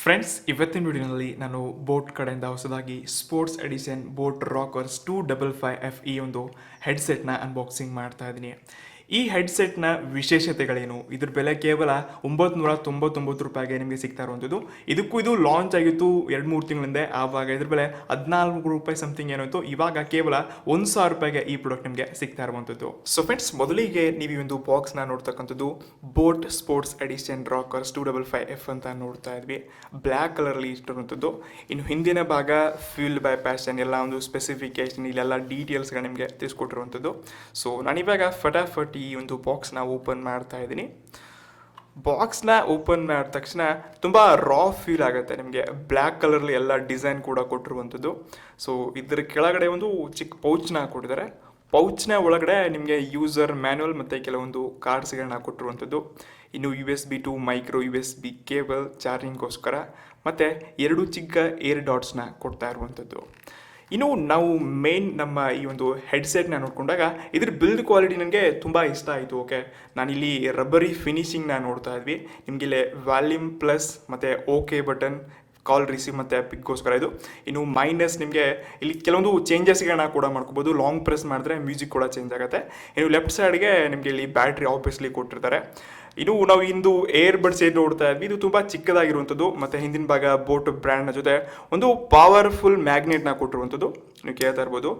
Friends, ಇವತ್ತಿನ ವಿಡಿಯೋನಲ್ಲಿ ನಾನು ಬೋಟ್ ಕಡೆಯಿಂದ ಹೊಸದಾಗಿ sports edition boat Rockers 255F ಈ ಒಂದು ಹೆಡ್ಸೆಟ್ನ ಅನ್ಬಾಕ್ಸಿಂಗ್ ಮಾಡ್ತಾ ಇದ್ದೀನಿ. ಈ ಹೆಡ್ಸೆಟ್ನ ವಿಶೇಷತೆಗಳೇನು, ಇದ್ರ ಬೆಲೆ ಕೇವಲ 999 ರೂಪಾಯಿಗೆ ನಿಮಗೆ ಸಿಗ್ತಾ ಇರುವಂಥದ್ದು. ಇದು ಲಾಂಚ್ ಆಗಿತ್ತು 2-3 ತಿಂಗಳಿಂದ. ಆವಾಗ ಇದ್ರ ಬೆಲೆ 14 ರೂಪಾಯಿ ಸಮಥಿಂಗ್ ಏನಾಯಿತು. ಇವಾಗ ಕೇವಲ 1000 ರೂಪಾಯಿಗೆ ಈ ಪ್ರಾಡಕ್ಟ್ ನಿಮಗೆ ಸಿಗ್ತಾ ಇರುವಂಥದ್ದು. ಸೊ ಫ್ರೆಂಡ್ಸ್, ಮೊದಲಿಗೆ ನೀವು ಈ ಒಂದು ಬಾಕ್ಸ್ನ ನೋಡ್ತಕ್ಕಂಥದ್ದು boAt sports edition Rockerz 255F ಅಂತ ನೋಡ್ತಾ ಇದ್ವಿ. ಬ್ಲ್ಯಾಕ್ ಕಲರಲ್ಲಿ ಇಟ್ಟಿರುವಂಥದ್ದು. ಇನ್ನು ಹಿಂದಿನ ಭಾಗ ಫ್ಯೂಲ್ ಬೈ ಪ್ಯಾಷನ್, ಎಲ್ಲ ಒಂದು ಸ್ಪೆಸಿಫಿಕೇಶನ್, ಇಲ್ಲೆಲ್ಲ ಡೀಟೇಲ್ಸ್ಗಳು ನಿಮಗೆ ತಿಳಿಸ್ಕೊಟ್ಟಿರುವಂಥದ್ದು. ಸೊ ನಾನಿವಾಗ ಫಟಾಫಟ್ ಈ ಒಂದು ಬಾಕ್ಸ್ನ ಓಪನ್ ಮಾಡ್ತಾ ಇದ್ದೀನಿ. ಬಾಕ್ಸ್ನ ಓಪನ್ ಮಾಡಿದ ತಕ್ಷಣ ತುಂಬ ರಾ ಫೀಲ್ ಆಗುತ್ತೆ ನಿಮಗೆ. ಬ್ಲ್ಯಾಕ್ ಕಲರ್ಲಿ ಎಲ್ಲ ಡಿಸೈನ್ ಕೂಡ ಕೊಟ್ಟಿರುವಂಥದ್ದು. ಸೊ ಇದರ ಕೆಳಗಡೆ ಒಂದು ಚಿಕ್ಕ ಪೌಚ್ನ ಕೊಟ್ಟಿದ್ದಾರೆ. ಪೌಚ್ನ ಒಳಗಡೆ ನಿಮಗೆ ಯೂಸರ್ ಮ್ಯಾನ್ಯಲ್ ಮತ್ತು ಕೆಲವೊಂದು ಕಾರ್ಡ್ಸ್ಗಳನ್ನ ಕೊಟ್ಟಿರುವಂಥದ್ದು. ಇನ್ನು USB to micro USB cable ಚಾರ್ಜಿಂಗ್ಗೋಸ್ಕರ ಮತ್ತು 2 ಚಿಕ್ಕ ಏರ್ ಡಾಟ್ಸ್ನ ಕೊಡ್ತಾ ಇರುವಂಥದ್ದು. ಇನ್ನು ನಾವು ಮೇನ್ ನಮ್ಮ ಈ ಒಂದು ಹೆಡ್ಸೆಟ್ನ ನೋಡಿಕೊಂಡಾಗ ಇದ್ರ ಬಿಲ್ಡ್ ಕ್ವಾಲಿಟಿ ನನಗೆ ತುಂಬ ಇಷ್ಟ ಆಯಿತು. ಓಕೆ, ನಾನಿಲ್ಲಿ ರಬ್ಬರಿ ಫಿನಿಶಿಂಗ್ನ ನೋಡ್ತಾ ಇದ್ವಿ. ನಿಮಗಿಲ್ಲಿ ವಾಲ್ಯೂಮ್ ಪ್ಲಸ್ ಮತ್ತು ಓಕೆ ಬಟನ್, ಕಾಲ್ ರಿಸೀವ್ ಮತ್ತು ಪಿಕ್ಗೋಸ್ಕರ ಇದು. ಇನ್ನು ಮೈನಸ್ ನಿಮಗೆ ಇಲ್ಲಿ ಕೆಲವೊಂದು ಚೇಂಜಸ್ಗಳನ್ನ ಕೂಡ ಮಾಡ್ಕೋಬೋದು. ಲಾಂಗ್ ಪ್ರೆಸ್ ಮಾಡಿದ್ರೆ ಮ್ಯೂಸಿಕ್ ಕೂಡ ಚೇಂಜ್ ಆಗುತ್ತೆ. ಇನ್ನು ಲೆಫ್ಟ್ ಸೈಡ್ಗೆ ನಿಮಗೆ ಇಲ್ಲಿ ಬ್ಯಾಟ್ರಿ ಆಬ್ವಿಯಸ್ಲಿ ಕೊಟ್ಟಿರ್ತಾರೆ. ಇನ್ನು ನಾವು ಇಂದು ಏರ್ ಬಡ್ಸ್ ಏನು ನೋಡ್ತಾ ಇದ್ವಿ, ಇದು ತುಂಬ ಚಿಕ್ಕದಾಗಿರುವಂಥದ್ದು ಮತ್ತು ಹಿಂದಿನ ಭಾಗ ಬೋಟ್ ಬ್ರ್ಯಾಂಡ್ನ ಜೊತೆ ಒಂದು ಪವರ್ಫುಲ್ ಮ್ಯಾಗ್ನೆಟ್ನ ಕೊಟ್ಟಿರುವಂಥದ್ದು ನೀವು ಕೇಳ್ತಾ ಇರ್ಬೋದು.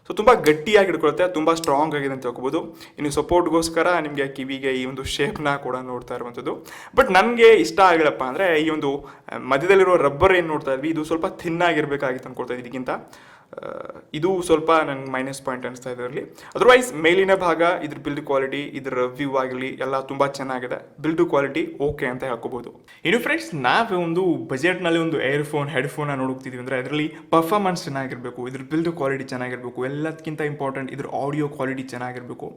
ಸೊ ತುಂಬ ಗಟ್ಟಿಯಾಗಿ ಹಿಡ್ಕೊಳುತ್ತೆ, ತುಂಬ ಸ್ಟ್ರಾಂಗ್ ಆಗಿದೆ ಅಂತ ಹೇಳ್ಕೋಬೋದು. ಇನ್ನು ಸಪೋರ್ಟ್ಗೋಸ್ಕರ ನಿಮಗೆ ಕಿವಿಗೆ ಈ ಒಂದು ಶೇಪ್ನ ಕೂಡ ನೋಡ್ತಾ ಇರುವಂಥದ್ದು. ಬಟ್ ನನಗೆ ಇಷ್ಟ ಆಗಿಲ್ಲಪ್ಪ ಅಂದರೆ ಈ ಒಂದು ಮಧ್ಯದಲ್ಲಿರೋ ರಬ್ಬರ್ ಏನು ನೋಡ್ತಾ ಇದ್ವಿ, ಇದು ಸ್ವಲ್ಪ ಥಿನ್ನಾಗಿರ್ಬೇಕಾಗಿತ್ತು ಅಂದ್ಕೊಳ್ತಾ ಇದ್ವಿ. ಇದಕ್ಕಿಂತ ಇದು ಸ್ವಲ್ಪ ನನಗೆ ಮೈನಸ್ ಪಾಯಿಂಟ್ ಅನಿಸ್ತಾ ಇದೆ ಇದರಲ್ಲಿ. ಅದರ್ವೈಸ್ ಮೇಲಿನ ಭಾಗ, ಇದ್ರ ಬಿಲ್ಡ್ ಕ್ವಾಲಿಟಿ, ಇದರ ವ್ಯೂ ಆಗಲಿ ಎಲ್ಲ ತುಂಬ ಚೆನ್ನಾಗಿದೆ. ಬಿಲ್ಡ್ ಕ್ವಾಲಿಟಿ ಓಕೆ ಅಂತ ಹೇಳ್ಕೋಬೋದು. ಇನ್ನು ಫ್ರೆಂಡ್ಸ್, ನಾವು ಒಂದು ಬಜೆಟ್ನಲ್ಲಿ ಒಂದು ಏರ್ಫೋನ್ ಹೆಡ್ಫೋನ್ನ ನೋಡ್ತಿದ್ದೀವಿ ಅಂದರೆ ಅದರಲ್ಲಿ ಪರ್ಫಾರ್ಮೆನ್ಸ್ ಚೆನ್ನಾಗಿರಬೇಕು, ಇದ್ರ ಬಿಲ್ಡ್ ಕ್ವಾಲಿಟಿ ಚೆನ್ನಾಗಿರಬೇಕು, ಎಲ್ಲದಕ್ಕಿಂತ ಇಂಪಾರ್ಟೆಂಟ್ ಇದ್ರ ಆಡಿಯೋ ಕ್ವಾಲಿಟಿ ಚೆನ್ನಾಗಿರಬೇಕು,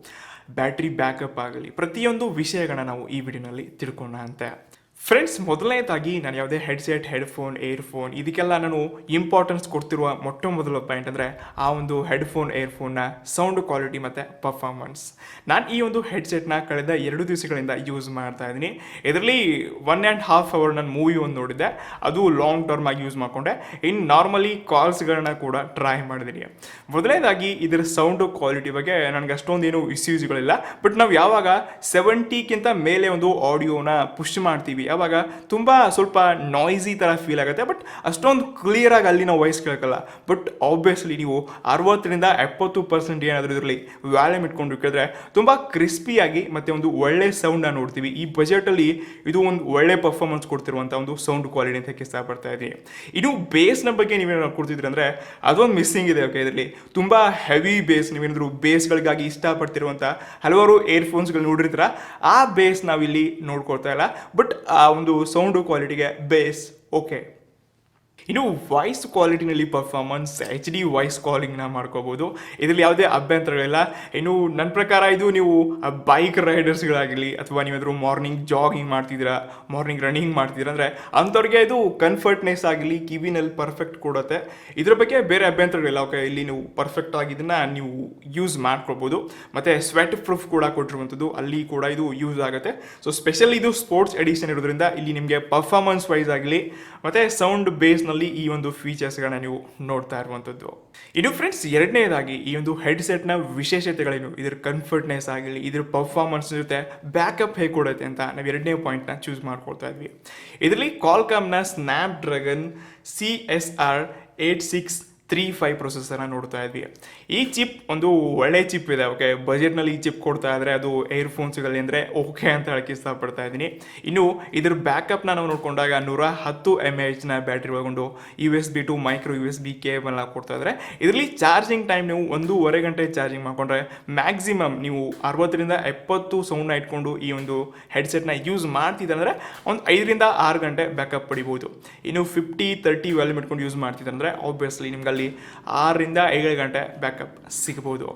ಬ್ಯಾಟ್ರಿ ಬ್ಯಾಕಪ್ ಆಗಲಿ, ಪ್ರತಿಯೊಂದು ವಿಷಯಗಳನ್ನ ನಾವು ಈ ವಿಡಿಯೋನಲ್ಲಿ ತಿಳ್ಕೊಳ್ಳೋಣ ಅಂತ. ಫ್ರೆಂಡ್ಸ್, ಮೊದಲನೇದಾಗಿ ನಾನು ಯಾವುದೇ ಹೆಡ್ಸೆಟ್, ಹೆಡ್ಫೋನ್, ಏರ್ಫೋನ್ ಇದಕ್ಕೆಲ್ಲ ನಾನು ಇಂಪಾರ್ಟೆನ್ಸ್ ಕೊಡ್ತಿರುವ ಮೊದಲ ಪಾಯಿಂಟ್ ಅಂದರೆ ಆ ಒಂದು ಹೆಡ್ಫೋನ್, ಏರ್ಫೋನ್ನ ಸೌಂಡ್ ಕ್ವಾಲಿಟಿ ಮತ್ತು ಪರ್ಫಾರ್ಮೆನ್ಸ್. ನಾನು ಈ ಒಂದು ಹೆಡ್ಸೆಟ್ನ ಕಳೆದ 2 ದಿವಸಗಳಿಂದ ಯೂಸ್ ಮಾಡ್ತಾ ಇದ್ದೀನಿ. ಇದರಲ್ಲಿ 1.5 ಅವರ್ ನಾನು ಮೂವಿ ಒಂದು ನೋಡಿದ್ದೆ, ಅದು ಲಾಂಗ್ ಟರ್ಮ್ ಆಗಿ ಯೂಸ್ ಮಾಡಿಕೊಂಡೆ. ಇನ್ನು ನಾರ್ಮಲಿ ಕಾಲ್ಸ್ಗಳನ್ನ ಕೂಡ ಟ್ರೈ ಮಾಡಿದ್ದೀನಿ. ಮೊದಲನೇದಾಗಿ ಇದರ ಸೌಂಡ್ ಕ್ವಾಲಿಟಿ ಬಗ್ಗೆ ನನಗೆ ಅಷ್ಟೊಂದೇನು ಇಶ್ಯೂಸ್ಗಳಿಲ್ಲ. ಬಟ್ ನಾವು ಯಾವಾಗ 70ಕ್ಕಿಂತ ಮೇಲೆ ಒಂದು ಆಡಿಯೋನ ಪುಷ್ ಮಾಡ್ತೀವಿ ಆವಾಗ ತುಂಬ ಸ್ವಲ್ಪ ನಾಯ್ಸಿ ಥರ ಫೀಲ್ ಆಗುತ್ತೆ. ಬಟ್ ಅಷ್ಟೊಂದು ಕ್ಲಿಯರಾಗಿ ಅಲ್ಲಿ ನಾವು ವಾಯ್ಸ್ ಕೇಳೋಕ್ಕಲ್ಲ. ಬಟ್ ಆಬ್ವಿಯಸ್ಲಿ ನೀವು 60-70% ಏನಾದರೂ ಇದರಲ್ಲಿ ವ್ಯಾಲ್ಯೂಮ್ ಇಟ್ಕೊಂಡು ಕೇಳಿದ್ರೆ ತುಂಬ ಕ್ರಿಸ್ಪಿಯಾಗಿ ಮತ್ತು ಒಂದು ಒಳ್ಳೆ ಸೌಂಡನ್ನು ನೋಡ್ತೀವಿ. ಈ ಬಜೆಟಲ್ಲಿ ಇದು ಒಂದು ಒಳ್ಳೆ ಪರ್ಫಾರ್ಮೆನ್ಸ್ ಕೊಡ್ತಿರುವಂಥ ಒಂದು ಸೌಂಡ್ ಕ್ವಾಲಿಟಿ ಅಂತ ಇಷ್ಟಪಡ್ತಾ ಇದ್ದೀನಿ. ಇನ್ನು ಬೇಸ್ನ ಬಗ್ಗೆ ನೀವೇನು ಕೊಡ್ತಿದ್ರಿ ಅಂದರೆ ಅದೊಂದು ಮಿಸ್ಸಿಂಗ್ ಇದೆ. ಓಕೆ, ಇದರಲ್ಲಿ ತುಂಬ ಹೆವಿ ಬೇಸ್, ನೀವೇನಾದರೂ ಬೇಸ್ಗಳಿಗಾಗಿ ಇಷ್ಟಪಡ್ತಿರುವಂಥ ಹಲವಾರು ಏರ್ಫೋನ್ಸ್ಗಳು ನೋಡಿರ್ತೀರ, ಆ ಬೇಸ್ ನಾವಿಲ್ಲಿ ನೋಡ್ಕೊಳ್ತಾ ಇಲ್ಲ. ಬಟ್ ಆ ಒಂದು ಸೌಂಡ್ ಕ್ವಾಲಿಟಿಗೆ ಬೇಸ್ ಓಕೆ. ಇನ್ನು ವಾಯ್ಸ್ ಕ್ವಾಲಿಟಿನಲ್ಲಿ ಪರ್ಫಾರ್ಮೆನ್ಸ್ HD ವಾಯ್ಸ್ ಕಾಲಿಂಗ್ನ ಮಾಡ್ಕೋಬೋದು. ಇದರಲ್ಲಿ ಯಾವುದೇ ಅಭ್ಯಂತರಗಳಿಲ್ಲ. ಇನ್ನು ನನ್ನ ಪ್ರಕಾರ ಇದು ನೀವು ಬೈಕ್ ರೈಡರ್ಸ್ಗಳಾಗಲಿ ಅಥವಾ ನೀವಾದರೂ ಮಾರ್ನಿಂಗ್ ಜಾಗಿಂಗ್ ಮಾಡ್ತಿದ್ದೀರಾ, ಮಾರ್ನಿಂಗ್ ರನ್ನಿಂಗ್ ಮಾಡ್ತಿದ್ದೀರಾ ಅಂದರೆ ಅಂಥವ್ರಿಗೆ ಇದು ಕಂಫರ್ಟ್ನೆಸ್ ಆಗಲಿ ಕಿವಿನಲ್ಲಿ ಪರ್ಫೆಕ್ಟ್ ಕೊಡುತ್ತೆ. ಇದ್ರ ಬಗ್ಗೆ ಬೇರೆ ಅಭ್ಯಂತರಗಳಿಲ್ಲ. ಓಕೆ, ಇಲ್ಲಿ ನೀವು ಪರ್ಫೆಕ್ಟ್ ಆಗಿದ್ದನ್ನು ನೀವು ಯೂಸ್ ಮಾಡ್ಕೊಳ್ಬೋದು. ಮತ್ತು ಸ್ವೆಟ್ ಪ್ರೂಫ್ ಕೂಡ ಕೊಟ್ಟಿರುವಂಥದ್ದು, ಅಲ್ಲಿ ಕೂಡ ಇದು ಯೂಸ್ ಆಗುತ್ತೆ. ಸೊ ಸ್ಪೆಷಲಿ ಇದು ಸ್ಪೋರ್ಟ್ಸ್ ಎಡಿಷನ್ ಇರೋದ್ರಿಂದ ಇಲ್ಲಿ ನಿಮಗೆ ಪರ್ಫಾರ್ಮೆನ್ಸ್ ವೈಸ್ ಆಗಲಿ ಮತ್ತು ಸೌಂಡ್ ಬೇಸ್ನಲ್ಲಿ ಈ ಒಂದು ಫೀಚರ್ಸ್ಗಳನ್ನ ನೀವು ನೋಡ್ತಾ ಇರುವಂಥದ್ದು. ಇನ್ನು ಫ್ರೆಂಡ್ಸ್, ಎರಡನೇದಾಗಿ ಈ ಒಂದು ಹೆಡ್ಸೆಟ್ನ ವಿಶೇಷತೆಗಳೇನು, ಇದ್ರ ಕಂಫರ್ಟ್ನೆಸ್ ಆಗಲಿ, ಇದ್ರ ಪರ್ಫಾರ್ಮೆನ್ಸ್ ಜೊತೆ ಬ್ಯಾಕಪ್ ಹೇಗೆ ಕೊಡುತ್ತೆ ಅಂತ ನಾವು ಎರಡನೇ ಪಾಯಿಂಟ್ನ ಚೂಸ್ ಮಾಡ್ಕೊಳ್ತಾ ಇದ್ವಿ. ಇದರಲ್ಲಿ ಕ್ವಾಲ್ಕಾಮ್ನ ಸ್ನ್ಯಾಪ್ಡ್ರ್ಯಾಗನ್ CSR 8635 ಪ್ರೊಸೆಸರ್ನ ನೋಡ್ತಾ ಇದ್ವಿ. ಈ ಚಿಪ್ ಒಂದು ಒಳ್ಳೆ ಚಿಪ್ ಇದೆ. ಓಕೆ, ಬಜೆಟ್ನಲ್ಲಿ ಈ ಚಿಪ್ ಕೊಡ್ತಾ ಇದ್ರೆ ಅದು ಏರ್ಫೋನ್ಸ್ಗಳಲ್ಲಿ ಅಂದರೆ ಓಕೆ ಅಂತ ಹೇಳಕ್ಕೆ ಇಷ್ಟಪಡ್ತಾ ಇದ್ದೀನಿ. ಇನ್ನು ಇದ್ರ ಬ್ಯಾಕಪ್ನ ನಾವು ನೋಡಿಕೊಂಡಾಗ 110 mAh ಬ್ಯಾಟ್ರಿ ಒಳಗೊಂಡು USB ಟು ಮೈಕ್ರೋ USB ಕೇಬಲ್ನ ಕೊಡ್ತಾ ಇದ್ದಾರೆ. ಇದರಲ್ಲಿ ಚಾರ್ಜಿಂಗ್ ಟೈಮ್ ನೀವು 1.5 ಗಂಟೆ ಚಾರ್ಜಿಂಗ್ ಮಾಡಿಕೊಂಡ್ರೆ ಮ್ಯಾಕ್ಸಿಮಮ್ ನೀವು 60-70 ಸೌಂಡ್ನ ಇಟ್ಕೊಂಡು ಈ ಒಂದು ಹೆಡ್ಸೆಟ್ನ ಯೂಸ್ ಮಾಡ್ತಿದ್ದಂದರೆ ಒಂದು 5-6 ಗಂಟೆ ಬ್ಯಾಕಪ್ ಪಡಿಬೋದು. ಇನ್ನು 50-30 ವ್ಯಾಲ್ಯೂಮ್ ಇಟ್ಕೊಂಡು ಯೂಸ್ ಮಾಡ್ತಿದ್ದಂದರೆ ಆಬ್ವಿಯಸ್ಲಿ ನಿಮ್ಗೆ ಅಲ್ಲಿ ನಿಮಿಷದಲ್ಲಿ 6 ರಿಂದ 7 ಗಂಟೆ ಬ್ಯಾಕಪ್ ಸಿಗ್ಬೋದು.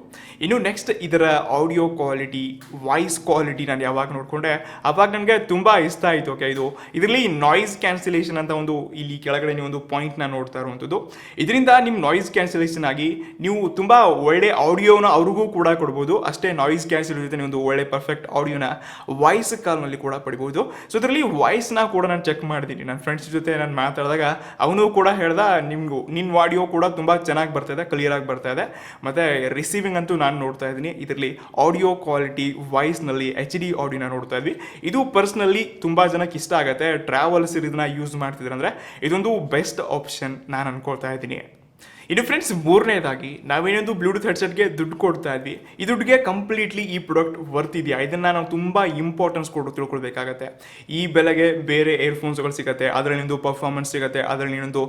ಇನ್ನು ನೆಕ್ಸ್ಟ್ ಇದರ ಆಡಿಯೋ ಕ್ವಾಲಿಟಿ, ವಾಯ್ಸ್ ಕ್ವಾಲಿಟಿ ನಾನು ಯಾವಾಗ ನೋಡಿಕೊಂಡೆ ಅವಾಗ ನನಗೆ ತುಂಬ ಇಷ್ಟ ಆಯಿತು. ಓಕೆ, ಇದರಲ್ಲಿ ನಾಯ್ಸ್ ಕ್ಯಾನ್ಸಲೇಷನ್ ಅಂತ ಒಂದು ಇಲ್ಲಿ ಕೆಳಗಡೆ ನೀವು ಒಂದು ಪಾಯಿಂಟ್ನ ನೋಡ್ತಾ ಇರುವಂಥದ್ದು. ಇದರಿಂದ ನಿಮ್ಮ ನಾಯ್ಸ್ ಕ್ಯಾನ್ಸಲೇಷನ್ ಆಗಿ ನೀವು ತುಂಬ ಒಳ್ಳೆ ಆಡಿಯೋನ ಅವ್ರಿಗೂ ಕೂಡ ಕೊಡ್ಬೋದು. ಅಷ್ಟೇ ನಾಯ್ಸ್ ಕ್ಯಾನ್ಸಲ್ ಜೊತೆ ನೀವು ಒಂದು ಒಳ್ಳೆ ಪರ್ಫೆಕ್ಟ್ ಆಡಿಯೋನ ವಾಯ್ಸ್ ಕಾಲ್ನಲ್ಲಿ ಕೂಡ ಪಡಿಬೋದು. ಸೊ ಇದರಲ್ಲಿ ವಾಯ್ಸ್ನ ಕೂಡ ನಾನು ಚೆಕ್ ಮಾಡಿದ್ದೀನಿ. ನನ್ನ ಫ್ರೆಂಡ್ಸ್ ಜೊತೆ ನಾನು ಮಾತಾಡಿದಾಗ ಅವನು ಕೂಡ ಹೇಳ್ದ, ನಿನ್ನ ಆಡಿಯೋ ಕೂಡ ತುಂಬ ಚೆನ್ನಾಗಿ ಬರ್ತಾ ಇದೆ, ಕ್ಲಿಯರಾಗಿ ಬರ್ತಾ ಇದೆ. ಮತ್ತು ರಿಸೀವಿಂಗ್ ಅಂತೂ ನಾನು ನೋಡ್ತಾ ಇದ್ದೀನಿ. ಇದರಲ್ಲಿ ಆಡಿಯೋ ಕ್ವಾಲಿಟಿ ವಾಯ್ಸ್ನಲ್ಲಿ HD ಆಡಿಯೋನ ನೋಡ್ತಾ ಇದ್ವಿ. ಇದು ಪರ್ಸ್ನಲಿ ತುಂಬ ಜನಕ್ಕೆ ಇಷ್ಟ ಆಗುತ್ತೆ. ಟ್ರಾವೆಲ್ಸ್ ಇದನ್ನ ಯೂಸ್ ಮಾಡ್ತಿದ್ರೆ ಅಂದರೆ ಇದೊಂದು ಬೆಸ್ಟ್ ಆಪ್ಷನ್ ನಾನು ಅನ್ಕೊಳ್ತಾ ಇದ್ದೀನಿ. ಇನ್ನು ಫ್ರೆಂಡ್ಸ್, ಮೂರನೇದಾಗಿ ನಾವೇನೊಂದು ಬ್ಲೂಟೂತ್ ಹೆಡ್ಸೆಟ್ಗೆ ದುಡ್ಡು ಕೊಡ್ತಾ ಇದ್ವಿ, ಈ ದುಡ್ಡಿಗೆ ಕಂಪ್ಲೀಟ್ಲಿ ಈ ಪ್ರಾಡಕ್ಟ್ ವರ್ತ್ ಇದೆಯಾ, ಇದನ್ನು ನಾವು ತುಂಬ ಇಂಪಾರ್ಟೆನ್ಸ್ ಕೊಟ್ಟು ತಿಳ್ಕೊಳ್ಬೇಕಾಗತ್ತೆ. ಈ ಬೆಲೆಗೆ ಬೇರೆ ಇಯರ್ಫೋನ್ಸ್ಗಳು ಸಿಗುತ್ತೆ, ಅದರಲ್ಲಿ ಒಂದು ಪರ್ಫಾರ್ಮೆನ್ಸ್ ಸಿಗುತ್ತೆ, ಅದರಲ್ಲಿ ಒಂದು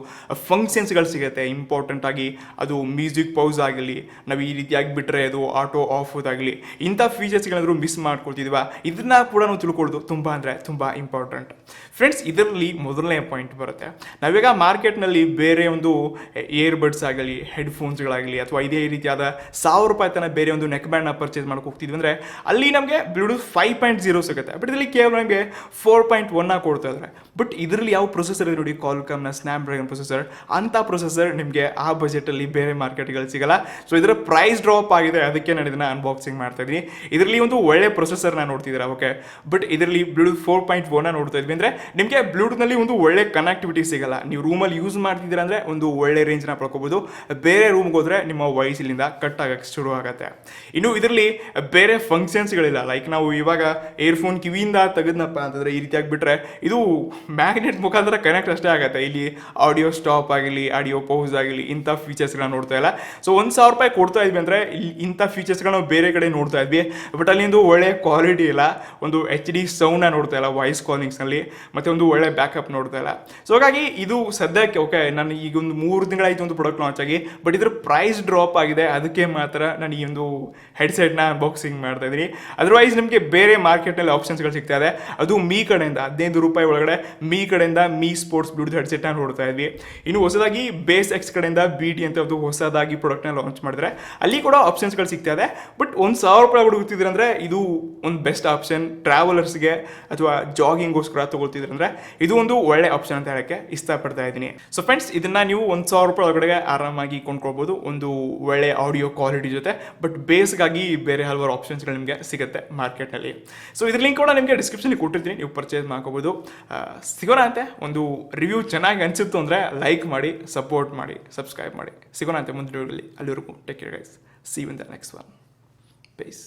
ಫಂಕ್ಷನ್ಸ್ಗಳು ಸಿಗುತ್ತೆ. ಇಂಪಾರ್ಟೆಂಟ್ ಆಗಿ ಅದು ಮ್ಯೂಸಿಕ್ ಪೌಸ್ ಆಗಲಿ, ನಾವು ಈ ರೀತಿಯಾಗಿ ಬಿಟ್ಟರೆ ಅದು ಆಟೋ ಆಫ್ ಆಗಲಿ, ಇಂಥ ಫೀಚರ್ಸ್ಗಳಾದರೂ ಮಿಸ್ ಮಾಡ್ಕೊಳ್ತಿದ್ವಾ, ಇದನ್ನ ಕೂಡ ನಾವು ತಿಳ್ಕೊಳ್ಳೋದು ತುಂಬ ಅಂದರೆ ತುಂಬ ಇಂಪಾರ್ಟೆಂಟ್. ಫ್ರೆಂಡ್ಸ್, ಇದರಲ್ಲಿ ಮೊದಲನೇ ಪಾಯಿಂಟ್ ಬರುತ್ತೆ. ನಾವೀಗ ಮಾರ್ಕೆಟ್ನಲ್ಲಿ ಬೇರೆ ಒಂದು ಇಯರ್ಬಡ್ಸ್ ಆಗಲಿ, ಹೆಡ್ಫೋನ್ಸ್ಗಳಾಗಲಿ, ಅಥವಾ ಇದೇ ರೀತಿಯಾದ ₹1000 ತನಕ ಬೇರೆ ಒಂದು ನೆಕ್ ಬ್ಯಾಂಡ್ನ ಪರ್ಚೇಸ್ ಮಾಡೋಕೆ ಹೋಗ್ತಿದ್ವಿ ಅಂದರೆ ಅಲ್ಲಿ ನಮಗೆ ಬ್ಲೂಟೂತ್ 5.0 ಸಿಗುತ್ತೆ. ಬಟ್ ಇದರಲ್ಲಿ ಕೇವಲ ನಮಗೆ 4.1 ಕೊಡ್ತಾ ಇದ್ದಾರೆ. ಬಟ್ ಇದರಲ್ಲಿ ಯಾವ ಪ್ರೊಸೆಸರ್ ಇದೆ ನೋಡಿ, ಕ್ವಾಲ್ಕಾಮ್ನ ಸ್ನ್ಯಾಪ್ಡ್ರ್ಯಾಗನ್ ಪ್ರೊಸೆಸರ್, ಅಂಥ ಪ್ರೊಸೆಸರ್ ನಿಮಗೆ ಆ ಬಜೆಟಲ್ಲಿ ಬೇರೆ ಮಾರ್ಕೆಟ್ಗಳು ಸಿಗಲ್ಲ. ಸೊ ಇದರ ಪ್ರೈಸ್ ಡ್ರಾಪ್ ಆಗಿದೆ, ಅದಕ್ಕೆ ನಾನು ಇದನ್ನು ಅನ್ಬಾಕ್ಸಿಂಗ್ ಮಾಡ್ತಾ ಇದ್ದೀನಿ. ಇದರಲ್ಲಿ ಒಂದು ಒಳ್ಳೆ ಪ್ರೊಸೆಸರ್ನ ನೋಡ್ತಿದ್ದೀರಾ, ಓಕೆ. ಬಟ್ ಇದರಲ್ಲಿ ಬ್ಲೂಟೂತ್ 4.1 ನೋಡ್ತಾ ಇದ್ವಿ ಅಂದರೆ ನಿಮಗೆ ಬ್ಲೂಟೂತ್ನಲ್ಲಿ ಒಂದು ಒಳ್ಳೆ ಕನೆಕ್ಟಿವಿಟಿ ಸಿಗಲ್ಲ. ನೀವು ರೂಮಲ್ಲಿ ಯೂಸ್ ಮಾಡ್ತಿದ್ದೀರಾ ಅಂದರೆ ಒಂದು ಒಳ್ಳೆ ರೇಂಜ್ನ ಪಡ್ಕೋಬೋದು. ಬೇರೆ ರೂಮ್ಗೆ ಹೋದರೆ ನಿಮ್ಮ ವಾಯ್ಸ್ ಇಲ್ಲಿಂದ ಕಟ್ ಆಗಕ್ಕೆ ಶುರು ಆಗುತ್ತೆ. ಇನ್ನು ಇದರಲ್ಲಿ ಬೇರೆ ಫಂಕ್ಷನ್ಸ್ಗಳಿಲ್ಲ. ಲೈಕ್ ನಾವು ಇವಾಗ ಇಯರ್ಫೋನ್ ಕಿವಿಯಿಂದ ತೆಗೆದ್ನಪ್ಪ ಅಂತಂದರೆ ಈ ರೀತಿಯಾಗಿ ಬಿಟ್ಟರೆ ಇದು ಮ್ಯಾಗ್ನೆಟ್ ಮುಖಾಂತರ ಕನೆಕ್ಟ್ ಅಷ್ಟೇ ಆಗುತ್ತೆ. ಇಲ್ಲಿ ಆಡಿಯೋ ಸ್ಟಾಪ್ ಆಗಲಿ, ಆಡಿಯೋ ಪೌಸ್ ಆಗಲಿ, ಇಂಥ ಫೀಚರ್ಸ್ಗಳನ್ನ ನೋಡ್ತಾ ಇಲ್ಲ. ಸೊ ₹1,000 ಕೊಡ್ತಾ ಇದ್ವಿ ಅಂದರೆ ಇಂಥ ಫೀಚರ್ಸ್ಗಳನ್ನ ನಾವು ಬೇರೆ ಕಡೆ ನೋಡ್ತಾ ಇದ್ವಿ. ಬಟ್ ಅಲ್ಲಿ ಒಂದು ಒಳ್ಳೆ ಕ್ವಾಲಿಟಿ ಇಲ್ಲ, ಒಂದು HD ಸೌಂಡ್ನ ನೋಡ್ತಾ ಇಲ್ಲ ವಾಯ್ಸ್ ಕಾಲಿಂಗ್ಸ್ನಲ್ಲಿ, ಮತ್ತು ಒಂದು ಒಳ್ಳೆ ಬ್ಯಾಕಪ್ ನೋಡ್ತಾ ಇಲ್ಲ. ಸೊ ಹಾಗಾಗಿ ಇದು ಸದ್ಯಕ್ಕೆ ಓಕೆ, ನಾನು ಈಗ ಒಂದು 3 ತಿಂಗಳಾಯಿತು ಒಂದು ಪ್ರಾಡಕ್ಟ್ ಲಾಂಚ್ ಆಗಿ, ಬಟ್ ಇದ್ರ ಪ್ರೈಸ್ ಡ್ರಾಪ್ ಆಗಿದೆ. ಅದಕ್ಕೆ ಮಾತ್ರ ನಾನು ಈ ಒಂದು ಹೆಡ್ಸೆಟ್ನ ಅನ್ಬಾಕ್ಸಿಂಗ್ ಮಾಡ್ತಾ ಇದ್ದೀನಿ. ಅದರ್ವೈಸ್ ನಿಮಗೆ ಬೇರೆ ಮಾರ್ಕೆಟ್ನಲ್ಲಿ ಆಪ್ಷನ್ಸ್ಗಳು ಸಿಗ್ತಾ ಇದೆ. ಅದು ಮೀ ಕಡೆಯಿಂದ ₹15 ಒಳಗಡೆ ಮೀ ಕಡೆಯಿಂದ ಮೀ ಸ್ಪೋರ್ಟ್ಸ್ ಬ್ಲೂಟೂತ್ ಹೆಡ್ಸೆಟ್ನ ನೋಡ್ತಾ ಇದ್ವಿ. ಇನ್ನು ಹೊಸದಾಗಿ ಬೇಸ್ ಎಕ್ಸ್ ಕಡೆಯಿಂದ BT ಅಂತ ಒಂದು ಹೊಸದಾಗಿ ಪ್ರಾಡಕ್ಟ್ನ ಲಾಂಚ್ ಮಾಡಿದ್ರೆ ಅಲ್ಲಿ ಕೂಡ ಆಪ್ಷನ್ಸ್ಗಳು ಸಿಗ್ತಾ ಇದೆ. ಬಟ್ ₹1,000 ಹುಡುಕ್ತಿದ್ರೆ ಅಂದರೆ ಇದು ಒಂದು ಬೆಸ್ಟ್ ಆಪ್ಷನ್. ಟ್ರಾವೆಲರ್ಸ್ಗೆ ಅಥವಾ ಜಾಗಿಂಗ್ಗೋಸ್ಕರ ತಗೊಳ್ತಿದ್ರೆ ಅಂದರೆ ಇದು ಒಂದು ಒಳ್ಳೆ ಆಪ್ಷನ್ ಅಂತ ಹೇಳಕ್ಕೆ ಇಷ್ಟಪಡ್ತಾ ಇದ್ದೀನಿ. ಸೊ ಫ್ರೆಂಡ್ಸ್, ಇದನ್ನ ನೀವು ₹1,000 ಒಳಗಡೆ ಆರಾಮಾಗಿ ಕೊಂಡ್ಕೊಳ್ಬೋದು ಒಂದು ಒಳ್ಳೆ ಆಡಿಯೋ ಕ್ವಾಲಿಟಿ ಜೊತೆ. ಬಟ್ ಬೇಸ್ಗಾಗಿ ಬೇರೆ ಹಲವಾರು ಆಪ್ಷನ್ಸ್ಗಳು ನಿಮಗೆ ಸಿಗುತ್ತೆ ಮಾರ್ಕೆಟ್ನಲ್ಲಿ. ಸೊ ಇದ್ರ ಲಿಂಕ್ ಕೂಡ ನಿಮಗೆ ಡಿಸ್ಕ್ರಿಪ್ಷನ್ಗೆ ಕೊಟ್ಟಿರ್ತೀನಿ, ನೀವು ಪರ್ಚೇಸ್ ಮಾಡ್ಕೋಬೋದು. ಸಿಗೋಣ ಅಂತೆ. ಒಂದು ರಿವ್ಯೂ ಚೆನ್ನಾಗಿ ಅನಿಸಿತ್ತು ಅಂದರೆ ಲೈಕ್ ಮಾಡಿ, ಸಪೋರ್ಟ್ ಮಾಡಿ, ಸಬ್ಸ್ಕ್ರೈಬ್ ಮಾಡಿ. ಸಿಗೋಣ ಅಂತೆ ಮುಂದಿನ ವಿಡಿಯೋದಲ್ಲಿ. ಅಲ್ಲಿವರೆಗೂ take care guys. See you in the next one. Piece.